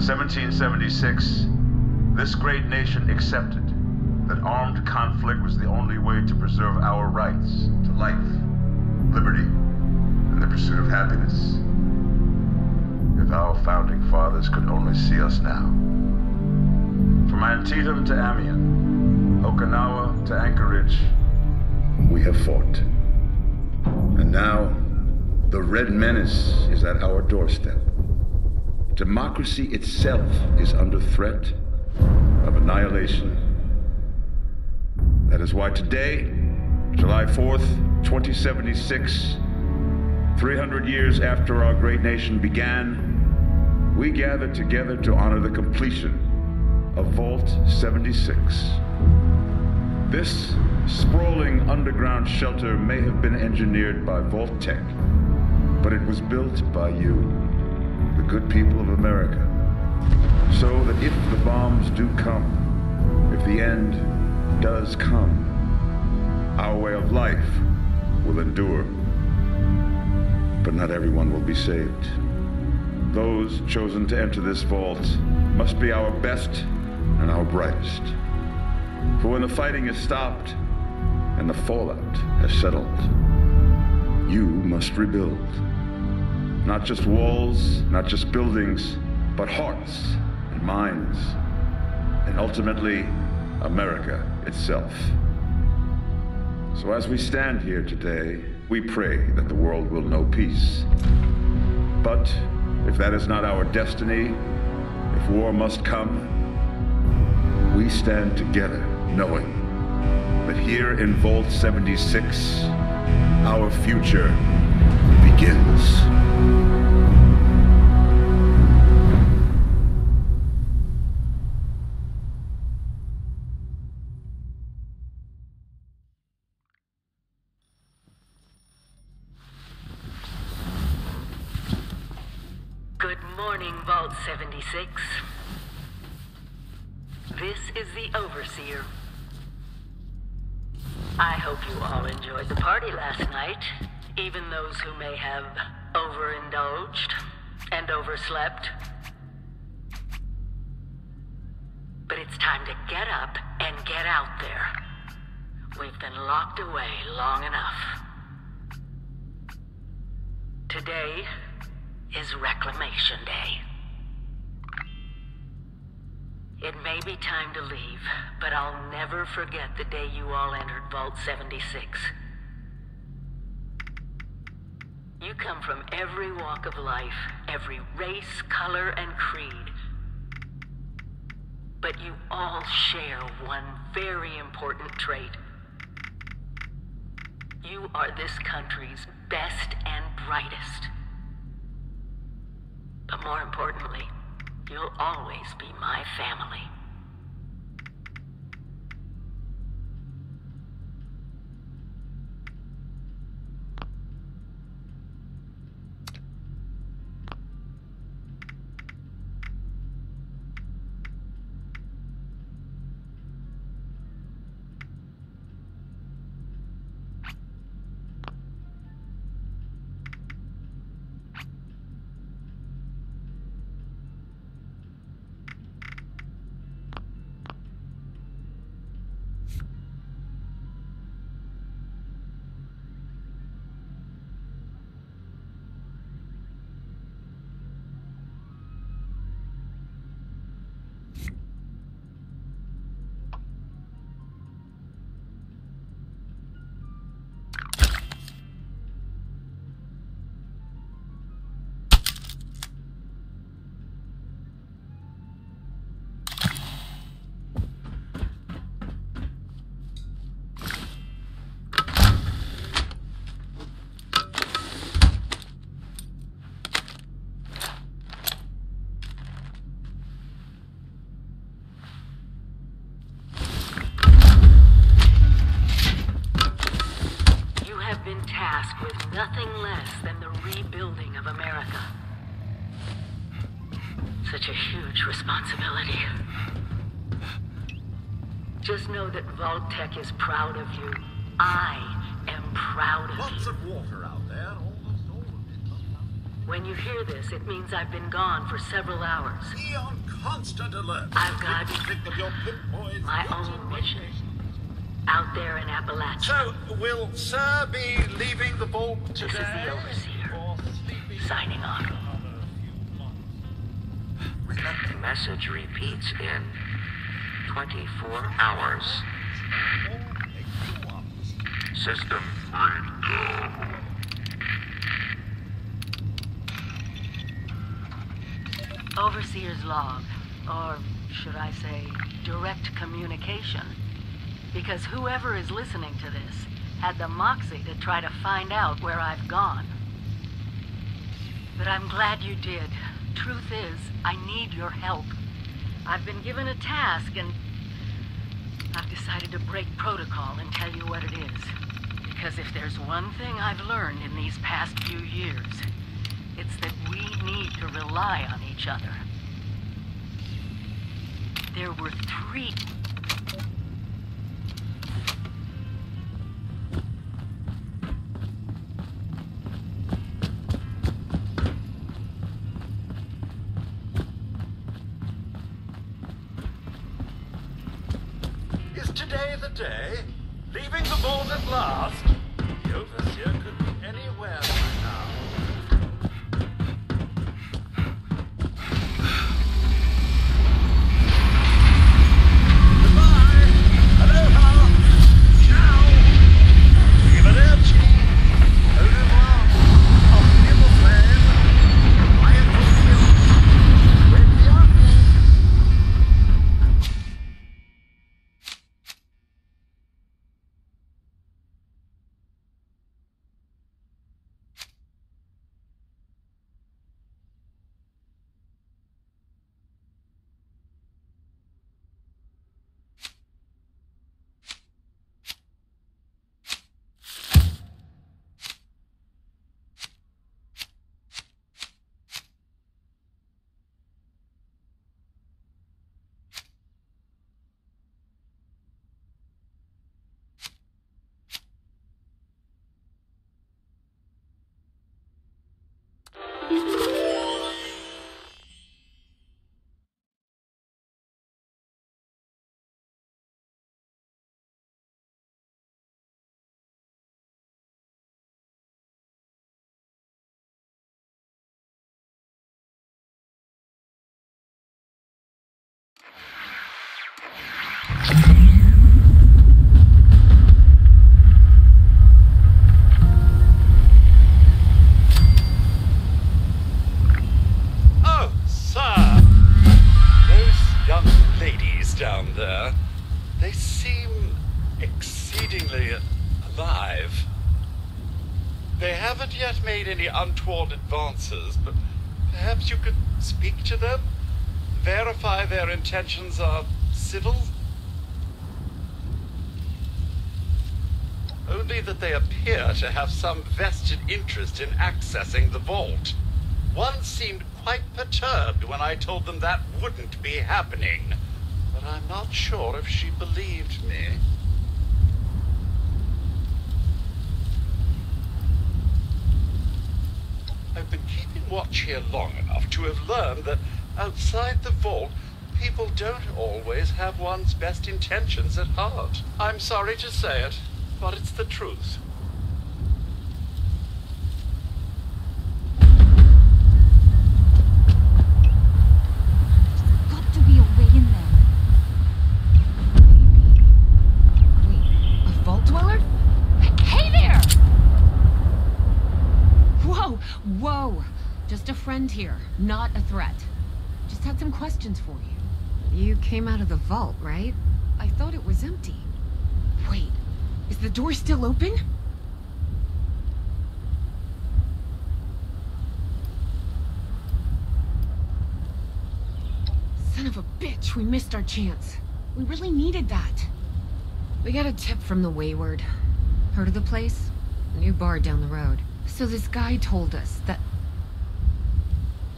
1776, this great nation accepted that armed conflict was the only way to preserve our rights to life, liberty, and the pursuit of happiness. If our founding fathers could only see us now. From Antietam to Amiens, Okinawa to Anchorage, we have fought. And now, the Red Menace is at our doorstep. Democracy itself is under threat of annihilation. That is why today, July 4th, 2076, 300 years after our great nation began, we gather together to honor the completion of Vault 76. This sprawling underground shelter may have been engineered by Vault-Tec, but it was built by you, the good people of America, so that if the bombs do come, if the end does come, our way of life will endure. But not everyone will be saved. Those chosen to enter this vault must be our best and our brightest. For when the fighting is stopped and the fallout has settled, you must rebuild. Not just walls, not just buildings, but hearts and minds, and ultimately, America itself. So as we stand here today, we pray that the world will know peace. But if that is not our destiny, if war must come, we stand together knowing that here in Vault 76, our future begins. Good morning, Vault 76. This is the Overseer. I hope you all enjoyed the party last night, even those who may have overindulged and overslept. But it's time to get up and get out there. We've been locked away long enough. Today is Reclamation Day. It may be time to leave, but I'll never forget the day you all entered Vault 76. You come from every walk of life, every race, color, and creed. But you all share one very important trait. You are this country's best and brightest. But more importantly, you'll always be my family. Tasked with nothing less than the rebuilding of America. Such a huge responsibility. Just know that Vault-Tec is proud of you. I am proud of you. Lots of water out there, almost all of it. When you hear this, it means I've been gone for several hours. Be on constant alert. I've got Of your Pip Boys my own mission out there in Appalachia. So, will Sir be leaving the vault today? This is the Overseer, Or sleeping signing off. another few months? The message repeats in 24 hours. System breakdown. Overseer's log, or should I say, direct communication. Because whoever is listening to this had the moxie to try to find out where I've gone. But I'm glad you did. Truth is, I need your help. I've been given a task and I've decided to break protocol and tell you what it is. Because if there's one thing I've learned in these past few years, it's that we need to rely on each other. There were 3... Is today the day? Leaving the vault at last? The Overseer could be anywhere by now. Goodbye! Aloha! Ciao! Arrivederci! Au revoir! Auf Wiedersehen! Quiet Tokyo! Requiescat! Oh, sir! Those young ladies down there, they seem exceedingly alive. They haven't yet made any untoward advances, but perhaps you could speak to them? Verify their intentions are civil? Only that they appear to have some vested interest in accessing the vault. One seemed quite perturbed when I told them that wouldn't be happening, but I'm not sure if she believed me. I've been keeping watch here long enough to have learned that outside the vault, people don't always have one's best intentions at heart. I'm sorry to say it, but it's the truth. Got to be a way in there. Wait, a vault dweller? Hey there! Whoa, whoa! Just a friend here, not a threat. Just had some questions for you. You came out of the vault, right? I thought it was empty. Wait, is the door still open? Son of a bitch, we missed our chance. We really needed that. We got a tip from the Wayward. Heard of the place? A new bar down the road. So this guy told us that...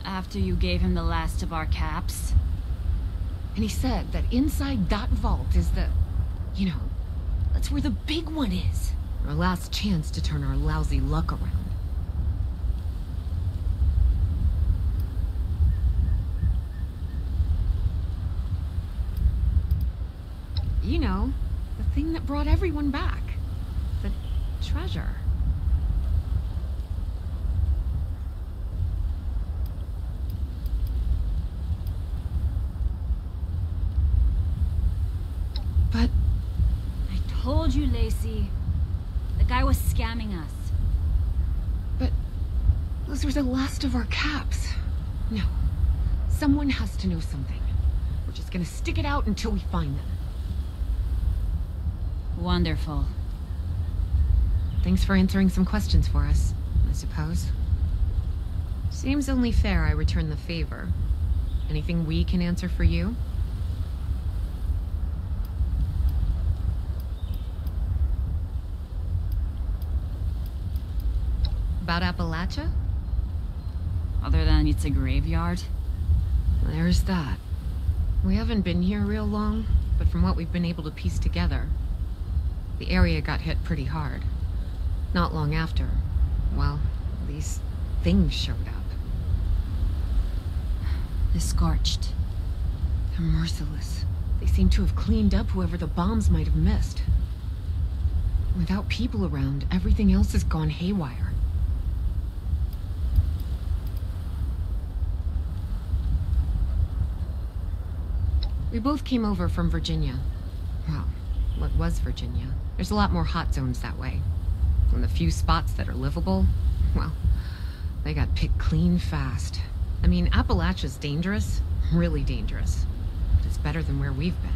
After you gave him the last of our caps? And he said that inside that vault is the... You know, that's where the big one is. Our last chance to turn our lousy luck around. You know, the thing that brought everyone back. The treasure. But... I told you, Lacey. The guy was scamming us. But... those were the last of our caps. No. Someone has to know something. We're just gonna stick it out until we find them. Wonderful. Thanks for answering some questions for us, I suppose. Seems only fair I return the favor. Anything we can answer for you? About Appalachia? Other than it's a graveyard? There's that. We haven't been here real long, but from what we've been able to piece together, the area got hit pretty hard. Not long after, well, these things showed up. The Scorched. They're merciless. They seem to have cleaned up whoever the bombs might have missed. Without people around, everything else has gone haywire. We both came over from Virginia. Well, what was Virginia? There's a lot more hot zones that way. And the few spots that are livable, well, they got picked clean fast. I mean, Appalachia's dangerous, really dangerous. But it's better than where we've been.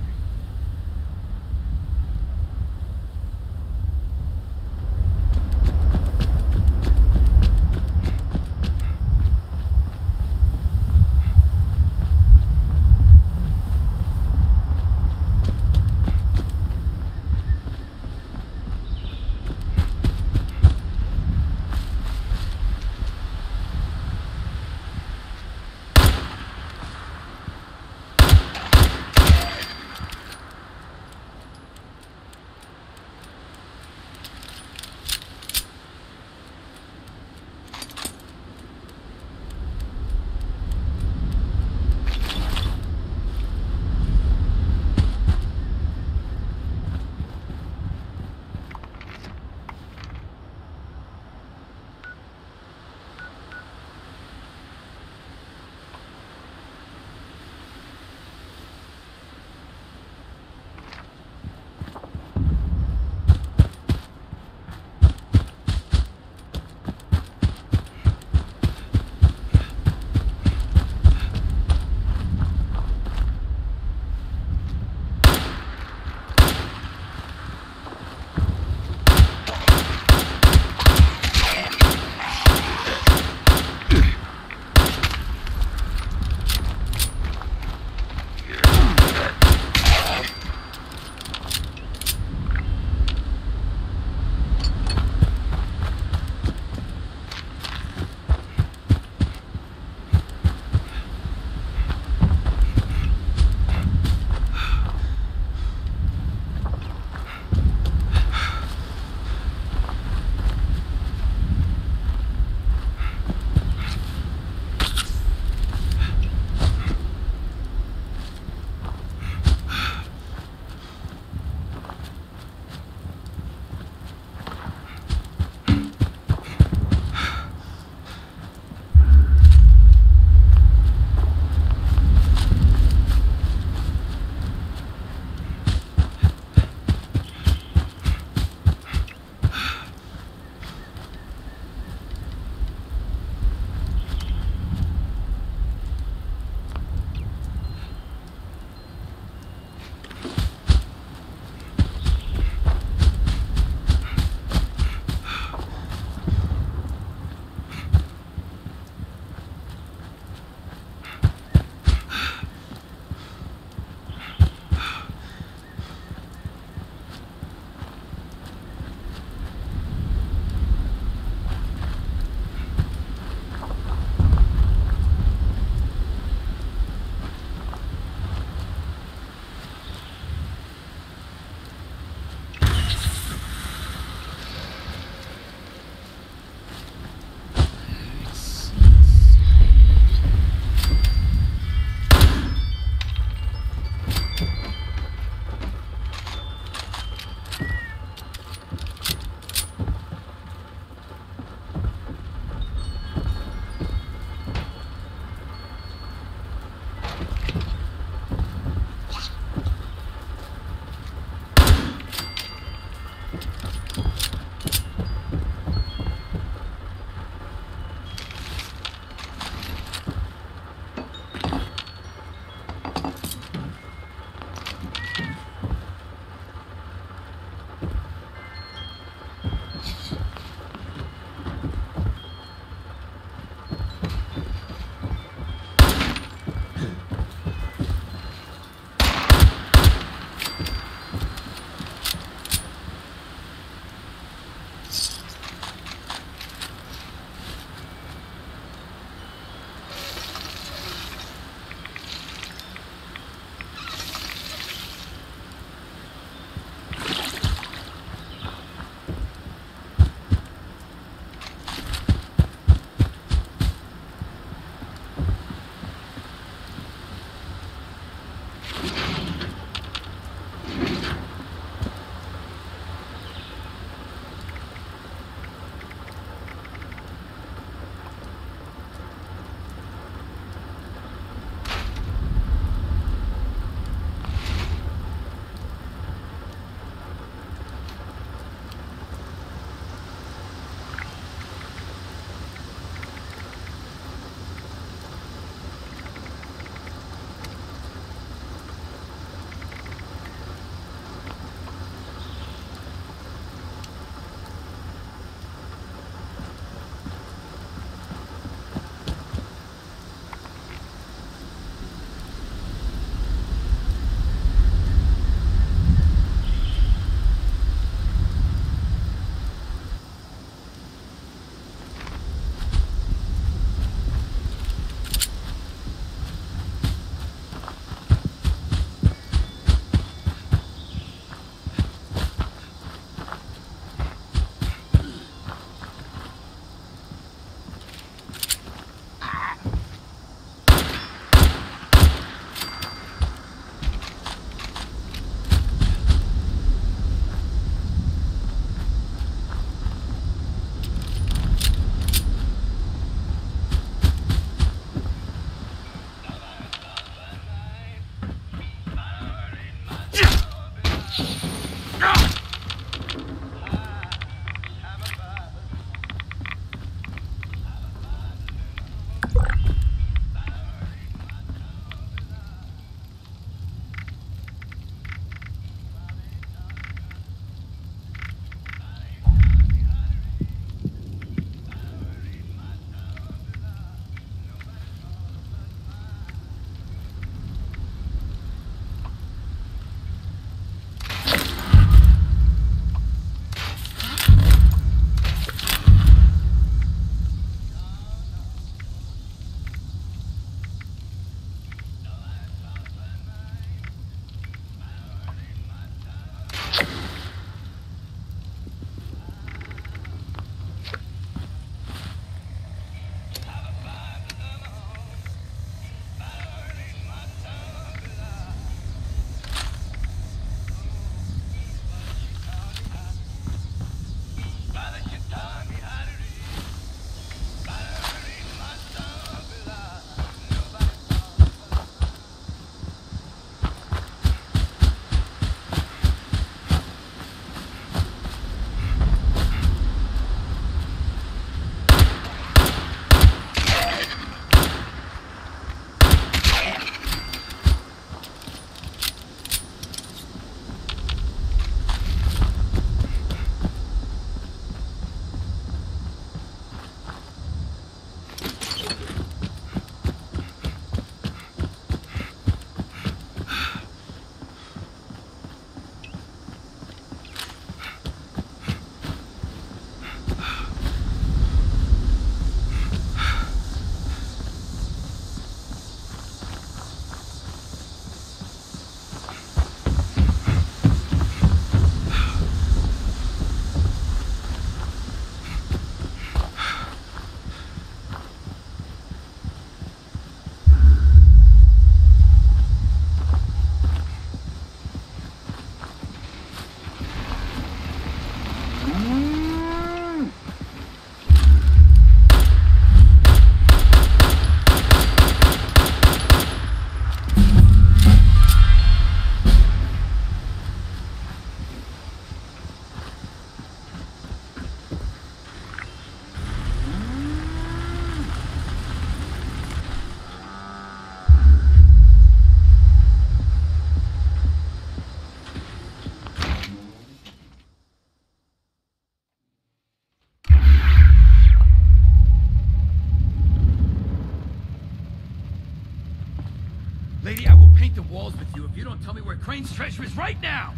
don't tell me where Crane's treasure is right now!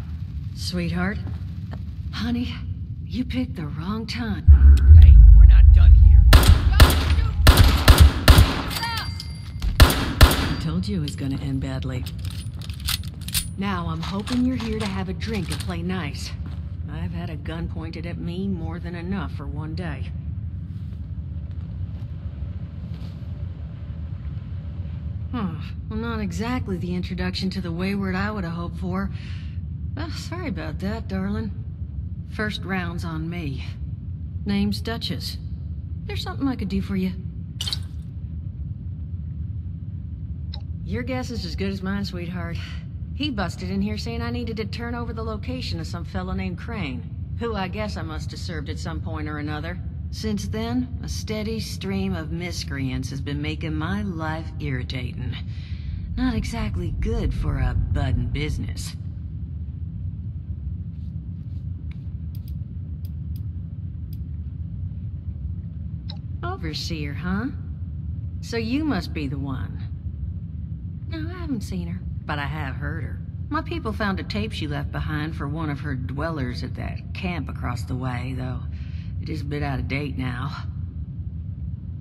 Sweetheart? Honey, you picked the wrong time. Hey, we're not done here. I told you it was gonna end badly. Now, I'm hoping you're here to have a drink and play nice. I've had a gun pointed at me more than enough for one day. Well, not exactly the introduction to the Wayward I would have hoped for. Oh, sorry about that, darling. First round's on me. Name's Duchess. There's something I could do for you. Your guess is as good as mine, sweetheart. He busted in here saying I needed to turn over the location of some fellow named Crane, who I guess I must have served at some point or another. Since then, a steady stream of miscreants has been making my life irritating. Not exactly good for a budding business. Overseer, huh? So you must be the one. No, I haven't seen her, but I have heard her. My people found a tape she left behind for one of her dwellers at that camp across the way, though it is a bit out of date now.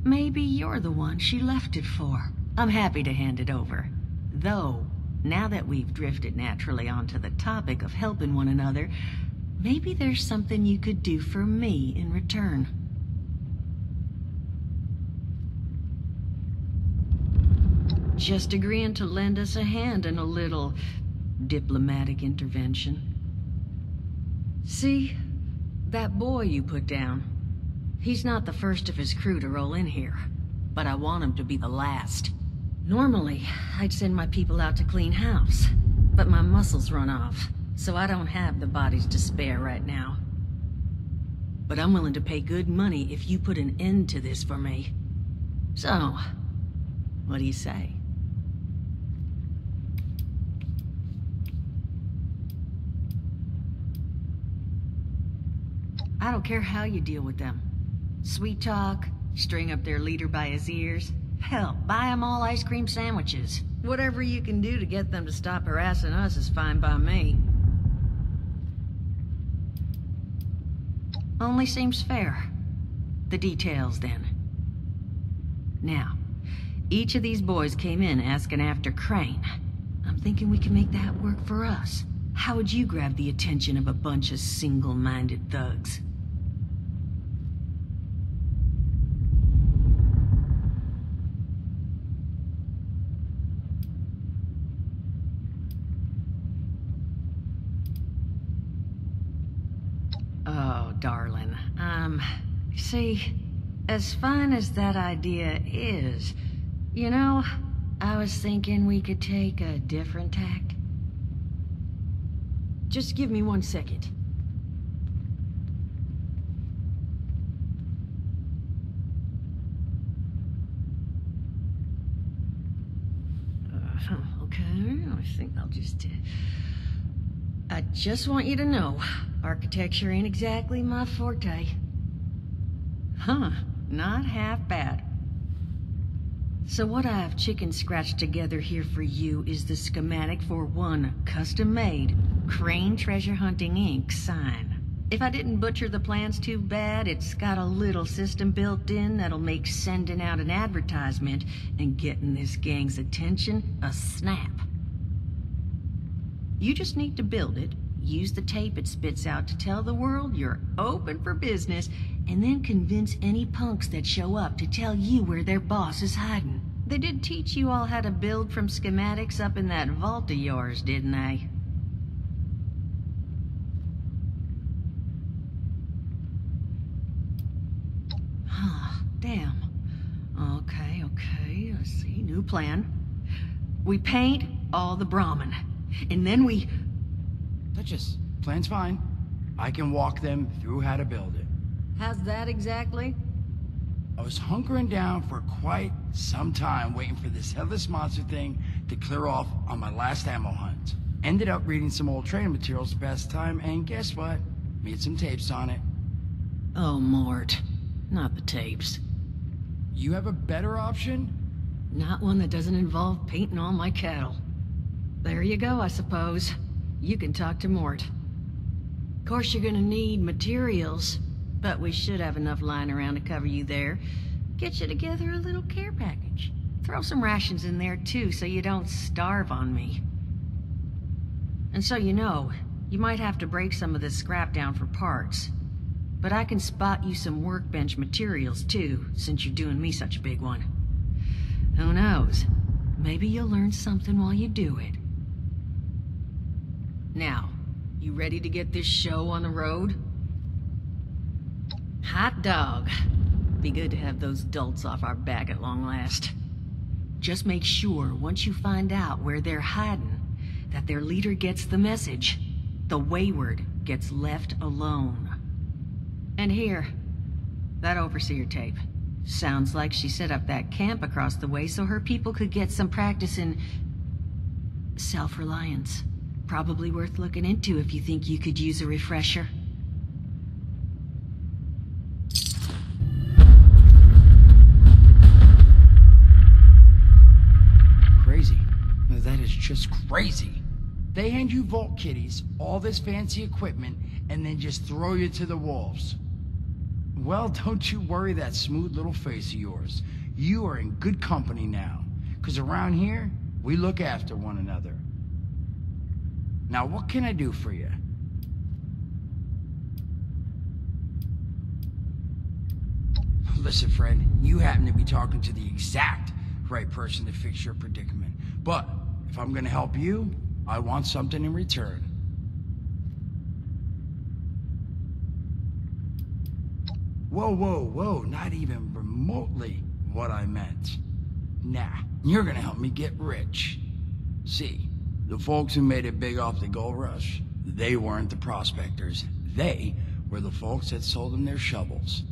Maybe you're the one she left it for. I'm happy to hand it over. Though, now that we've drifted naturally onto the topic of helping one another, maybe there's something you could do for me in return. Just agreeing to lend us a hand in a little diplomatic intervention. See, that boy you put down, he's not the first of his crew to roll in here, but I want him to be the last. Normally, I'd send my people out to clean house, but my muscles run off, so I don't have the bodies to spare right now. But I'm willing to pay good money if you put an end to this for me. So, what do you say? I don't care how you deal with them. Sweet talk, string up their leader by his ears. Hell, buy them all ice cream sandwiches. Whatever you can do to get them to stop harassing us is fine by me. Only seems fair. The details, then. Now, each of these boys came in asking after Crane. I'm thinking we can make that work for us. How would you grab the attention of a bunch of single-minded thugs? Oh, darling. See, as fine as that idea is, you know, I was thinking we could take a different tack. Just give me 1 second. Okay, I think I'll just... I just want you to know, architecture ain't exactly my forte. Huh, not half bad. So what I've chicken scratched together here for you is the schematic for one custom-made Crane Treasure Hunting Inc. sign. If I didn't butcher the plans too bad, it's got a little system built in that'll make sending out an advertisement and getting this gang's attention a snap. You just need to build it, use the tape it spits out to tell the world you're open for business, and then convince any punks that show up to tell you where their boss is hiding. They did teach you all how to build from schematics up in that vault of yours, didn't they? Huh, damn. Okay, let's see, new plan. We paint all the Brahmin, and then we... Duchess, plan's fine. I can walk them through how to build it. How's that exactly? I was hunkering down for quite some time waiting for this headless monster thing to clear off on my last ammo hunt. Ended up reading some old training materials to pass the time, and guess what? Made some tapes on it. Oh, Mort. Not the tapes. You have a better option? Not one that doesn't involve painting all my cattle. There you go, I suppose. You can talk to Mort. Of course you're gonna need materials, but we should have enough lying around to cover you there. Get you together a little care package. Throw some rations in there too, so you don't starve on me. And so you know, you might have to break some of this scrap down for parts. But I can spot you some workbench materials too, since you're doing me such a big one. Who knows? Maybe you'll learn something while you do it. Now, you ready to get this show on the road? Hot dog. Be good to have those dolts off our back at long last. Just make sure, once you find out where they're hiding, that their leader gets the message. The Wayward gets left alone. And here, that Overseer tape. Sounds like she set up that camp across the way so her people could get some practice in self-reliance. Probably worth looking into if you think you could use a refresher. Crazy. That is just crazy. They hand you Vault Kitties, all this fancy equipment, and then just throw you to the wolves. Well, don't you worry that smooth little face of yours. You are in good company now. Because around here, we look after one another. Now, what can I do for you? Listen, Fred, you happen to be talking to the exact right person to fix your predicament. But if I'm gonna help you, I want something in return. Whoa, whoa, whoa, not even remotely what I meant. Nah, you're gonna help me get rich. See, the folks who made it big off the gold rush, they weren't the prospectors. They were the folks that sold them their shovels.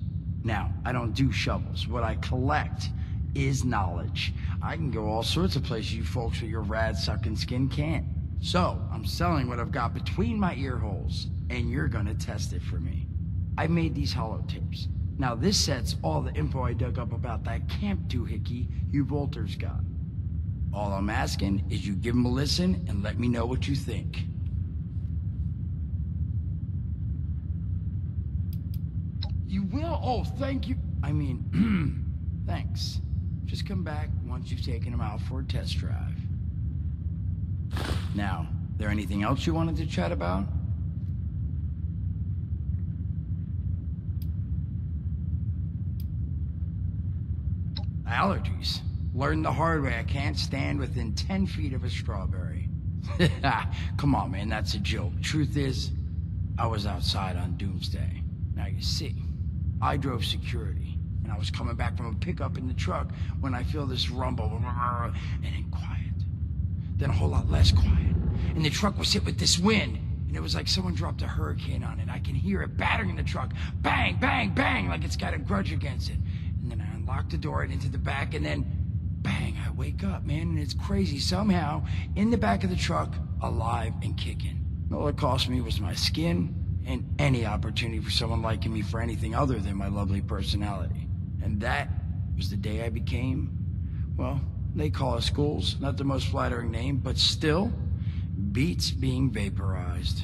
Now, I don't do shovels. What I collect is knowledge. I can go all sorts of places you folks with your rad-sucking skin can't. So, I'm selling what I've got between my ear holes, and you're gonna test it for me. I made these holotapes. Now this set's all the info I dug up about that camp doohickey you Volters got. All I'm asking is you give them a listen and let me know what you think. You will? Oh, thank you. I mean, thanks. Just come back once you've taken them out for a test drive. Now, there anything else you wanted to chat about? Allergies. Learned the hard way I can't stand within 10 feet of a strawberry. Come on, man, that's a joke. Truth is, I was outside on Doomsday. Now you see, I drove security, and I was coming back from a pickup in the truck when I feel this rumble, and then quiet. Then a whole lot less quiet. And the truck was hit with this wind, and it was like someone dropped a hurricane on it. I can hear it battering the truck. Bang, bang, bang, like it's got a grudge against it. And then I unlocked the door and into the back, and then bang, I wake up, man, and it's crazy. Somehow, in the back of the truck, alive and kicking. All it cost me was my skin and any opportunity for someone liking me for anything other than my lovely personality. And that was the day I became, well, they call us ghouls. Not the most flattering name, but still, beats being vaporized.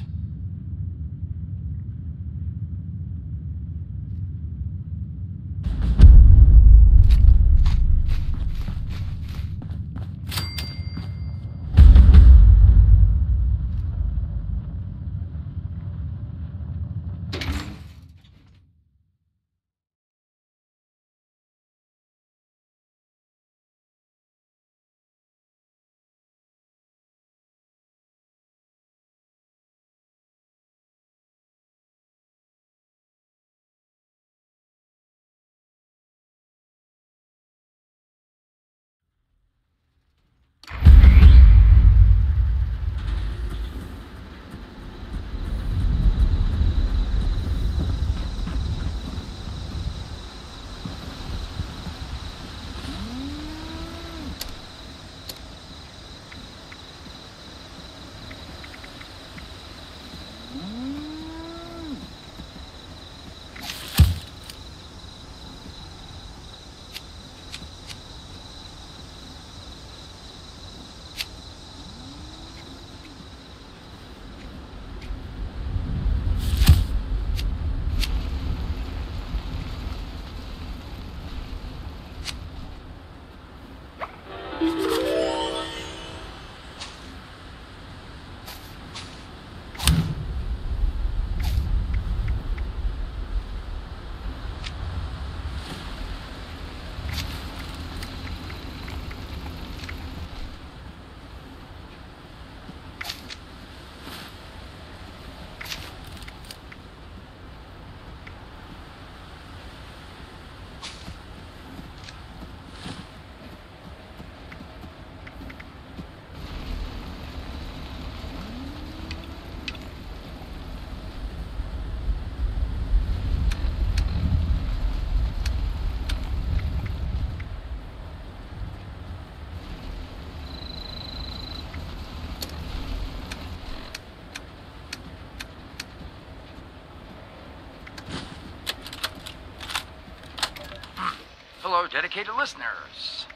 Hello, dedicated listeners.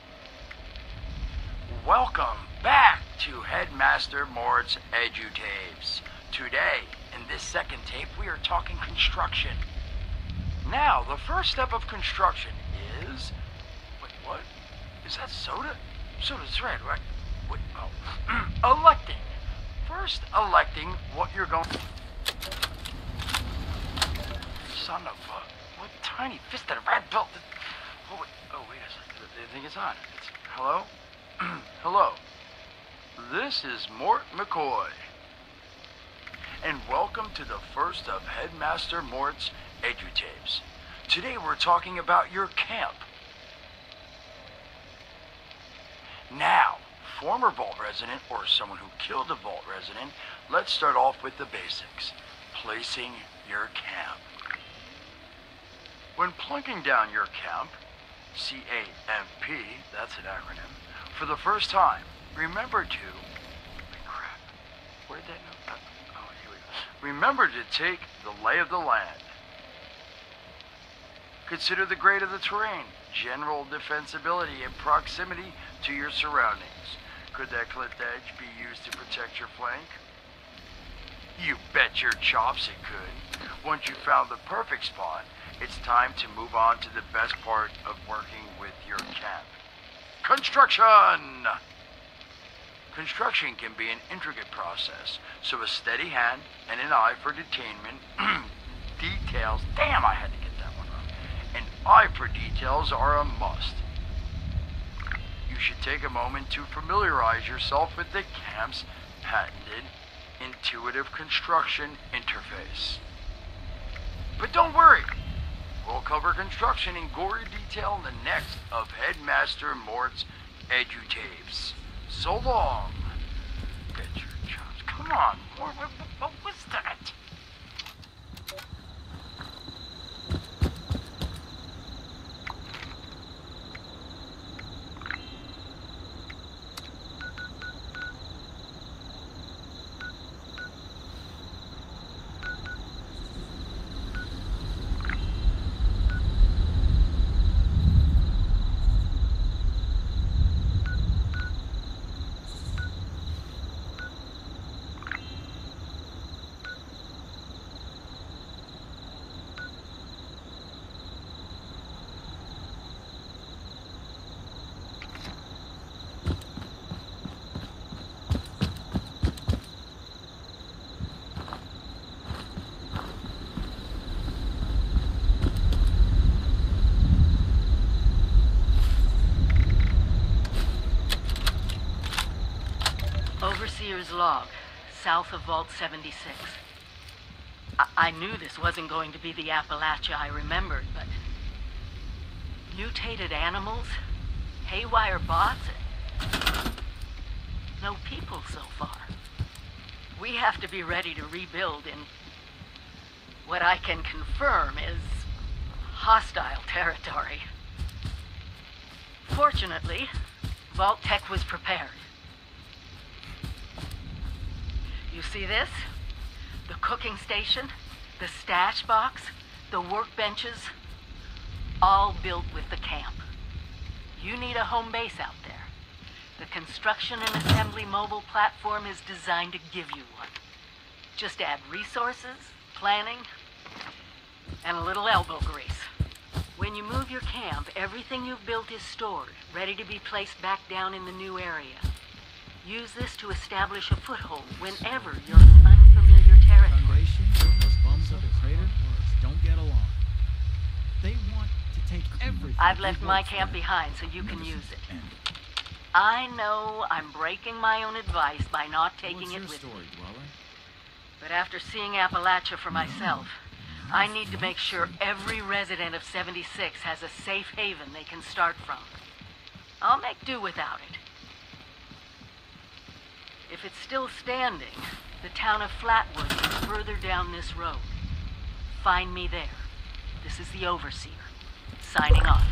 Welcome back to Headmaster Mort's EduTapes. Today, in this second tape, we are talking construction. Now, the first step of construction is... Wait, what? Is that soda? Soda's red, right? Wait, oh. Electing. First, electing what you're going... Son of a... What tiny fisted rat belt... Oh, wait a second. I think it's on. Hello? Hello. This is Mort McCoy. And welcome to the first of Headmaster Mort's EduTapes. Today we're talking about your camp. Now, former Vault resident or someone who killed a Vault resident, let's start off with the basics. Placing your camp. When plunking down your camp, C-A-M-P, that's an acronym, for the first time, remember to... Crap. Where'd that know? Oh, here we go. Remember to take the lay of the land. Consider the grade of the terrain, general defensibility, and proximity to your surroundings. Could that cliff edge be used to protect your flank? You bet your chops it could. Once you found the perfect spot, it's time to move on to the best part of working with your camp. Construction! Construction can be an intricate process, so a steady hand and an eye for detainment, details, damn I had to get that one wrong, an eye for details are a must. You should take a moment to familiarize yourself with the camp's patented intuitive construction interface. But don't worry! We'll cover construction in gory detail in the next of Headmaster Mort's EduTapes. So long. Get your chops. Come on, Mort. What was that? Overseer's log, south of Vault 76. I knew this wasn't going to be the Appalachia I remembered, but... mutated animals? Haywire bots? No people so far. We have to be ready to rebuild in... what I can confirm is... hostile territory. Fortunately, Vault-Tec was prepared. You see this? The cooking station, the stash box, the workbenches, all built with the camp. You need a home base out there. The construction and assembly mobile platform is designed to give you one. Just add resources, planning, and a little elbow grease. When you move your camp, everything you've built is stored, ready to be placed back down in the new area. Use this to establish a foothold whenever you're in unfamiliar territory. Foundation, those bums up the crater don't get along. They want to take everything. I've left my camp behind so you can use it. I know I'm breaking my own advice by not taking it with me. But after seeing Appalachia for myself, I need to make sure every resident of 76 has a safe haven they can start from. I'll make do without it. If it's still standing, the town of Flatwood is further down this road. Find me there. This is the Overseer, signing off.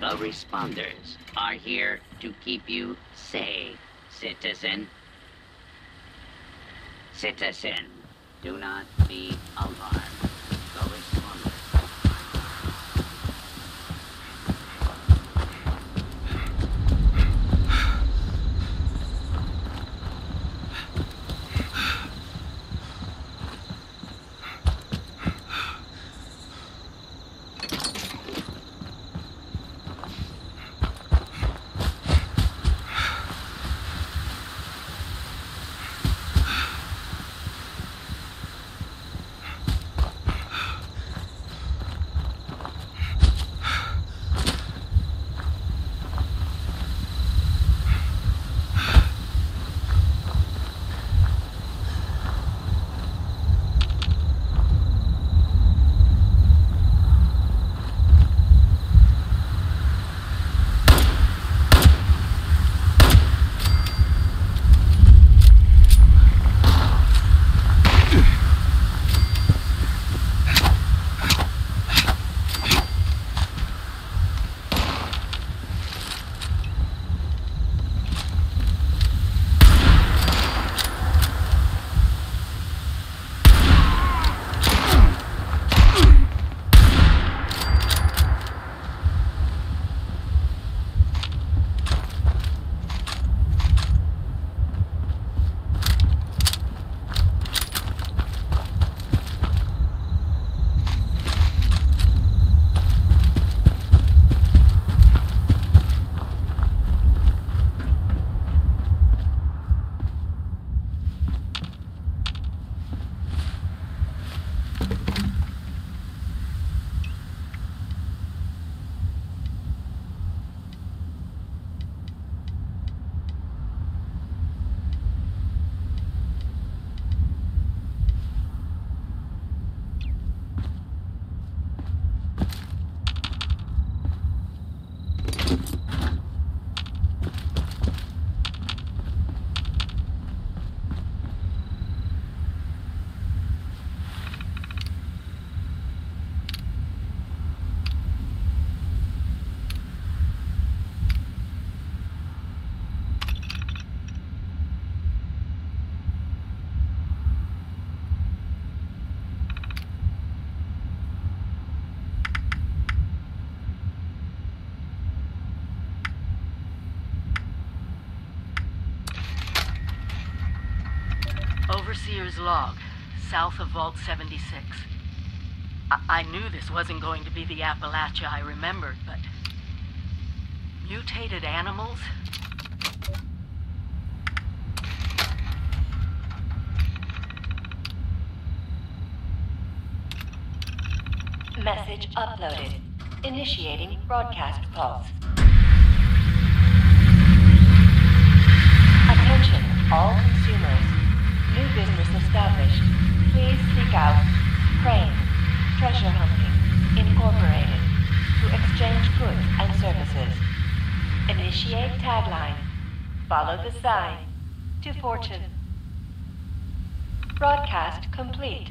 The responders are here to keep you safe, citizen. Citizen, do not be alarmed. The responders. Overseer's log. south of Vault 76. I knew this wasn't going to be the Appalachia I remembered, but... mutated animals? Message uploaded. Initiating broadcast pulse. Attention, all consumers. New business established. Please seek out Crane, Treasure Hunting, Incorporated, to exchange goods and services. Initiate tagline. Follow the sign to fortune. Broadcast complete.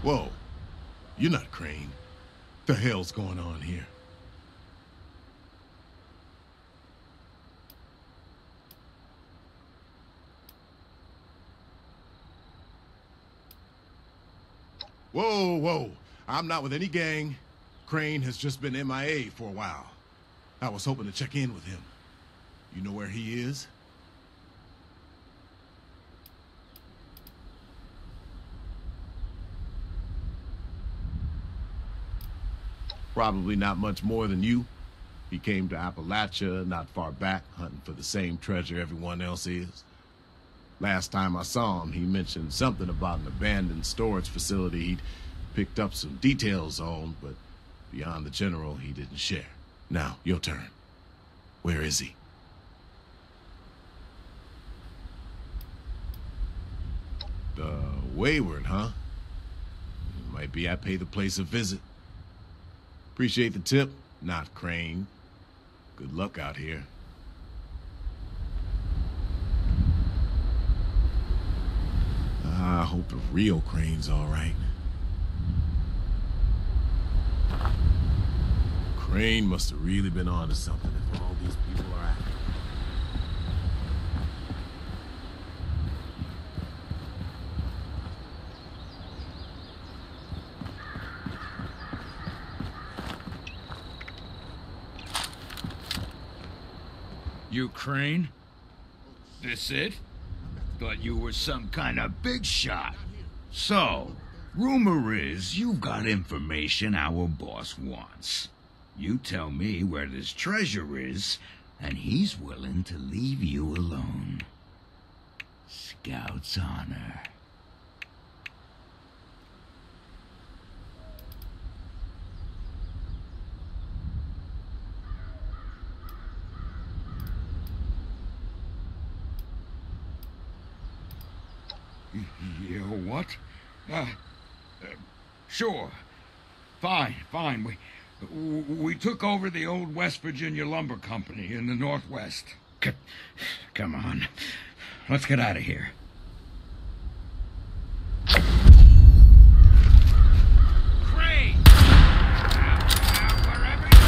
Whoa, you're not Crane. The hell's going on here? Whoa, whoa. I'm not with any gang. Crane has just been MIA for a while. I was hoping to check in with him. You know where he is? Probably not much more than you. He came to Appalachia not far back, hunting for the same treasure everyone else is. Last time I saw him, he mentioned something about an abandoned storage facility he'd picked up some details on, but beyond the general, he didn't share. Now, your turn. Where is he? Wayward, huh? Might be I pay the place a visit. Appreciate the tip, not Crane. Good luck out here. I hope the real Crane's all right. Crane must have really been onto something if all these people are after him. You Crane? This it? Thought you were some kind of big shot. So, rumor is you've got information our boss wants. You tell me where this treasure is, and he's willing to leave you alone. Scout's honor. Yeah, what? Sure. Fine. We took over the old West Virginia Lumber Company in the Northwest. Come on. Let's get out of here. Crane! Wherever you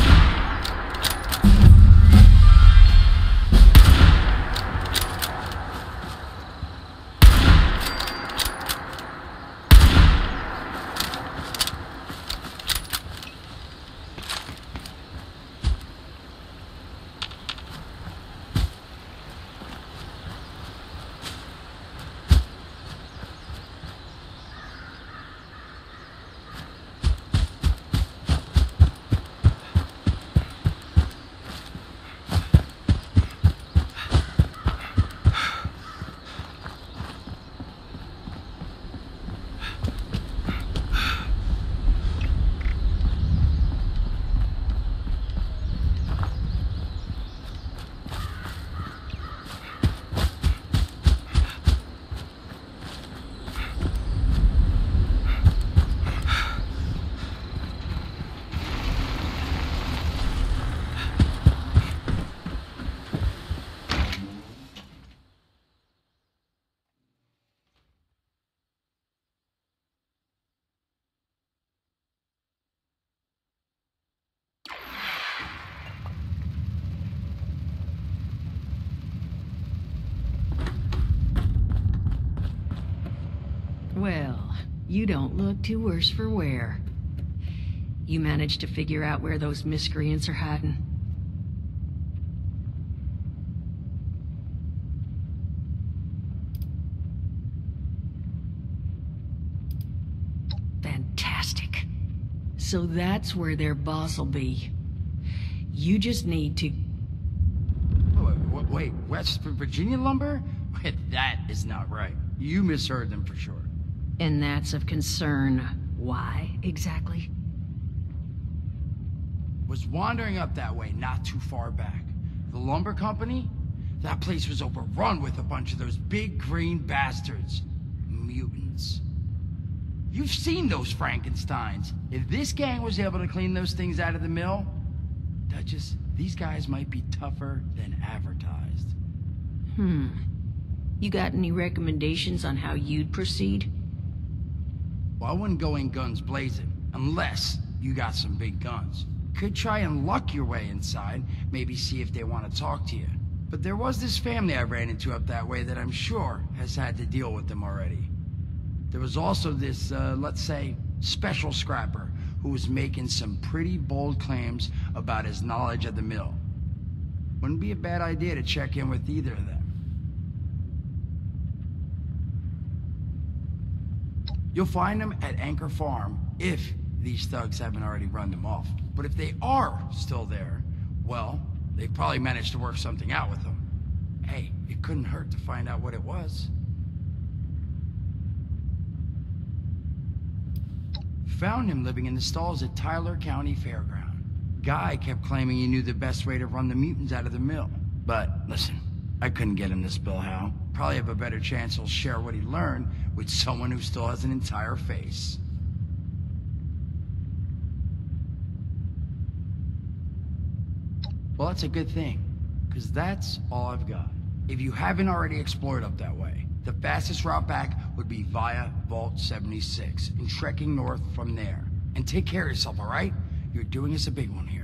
Well, you don't look too worse for wear. You managed to figure out where those miscreants are hiding? Fantastic. So that's where their boss will be. You just need to... Wait, West Virginia lumber? That is not right. You misheard them for sure. And that's of concern. Why, exactly? Was wandering up that way not too far back. The lumber company? That place was overrun with a bunch of those big green bastards. Mutants. You've seen those Frankensteins. If this gang was able to clean those things out of the mill, Duchess, these guys might be tougher than advertised. You got any recommendations on how you'd proceed? Well, I wouldn't go in guns blazing, unless you got some big guns. Could try and luck your way inside, maybe see if they want to talk to you. But there was this family I ran into up that way that I'm sure has had to deal with them already. There was also this, let's say, special scrapper who was making some pretty bold claims about his knowledge of the mill. Wouldn't be a bad idea to check in with either of them. You'll find them at Anchor Farm, if these thugs haven't already run them off. But if they are still there, well, they probably managed to work something out with them. Hey, it couldn't hurt to find out what it was. Found him living in the stalls at Tyler County Fairground. Guy kept claiming he knew the best way to run the mutants out of the mill. But listen, I couldn't get him to spill how. Probably have a better chance he'll share what he learned with someone who still has an entire face. Well, that's a good thing, because that's all I've got. If you haven't already explored up that way, the fastest route back would be via Vault 76 and trekking north from there. And take care of yourself, all right? You're doing us a big one here.